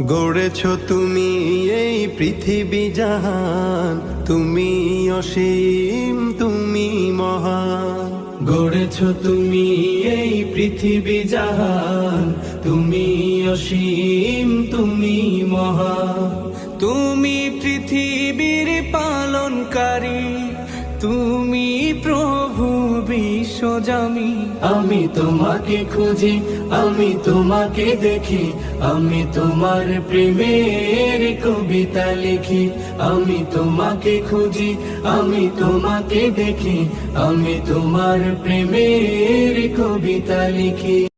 গড়েছ তুমি এই পৃথিবী জাহান, তুমি অসীম, তুমি মহান। গড়েছ তুমি এই পৃথিবী জাহান, তুমি অসীম, তুমি মহান। তুমি পৃথিবীর পালনকারী, তুমি প্রভু বিশ্বজামি। আমি তোমাকে খুঁজি, আমি তোমাকে দেখি, আমি তোমার প্রেমের কবিতা লিখি। আমি তোমাকে খুঁজি, আমি তোমাকে দেখি, আমি তোমার প্রেমের কবিতা লিখি।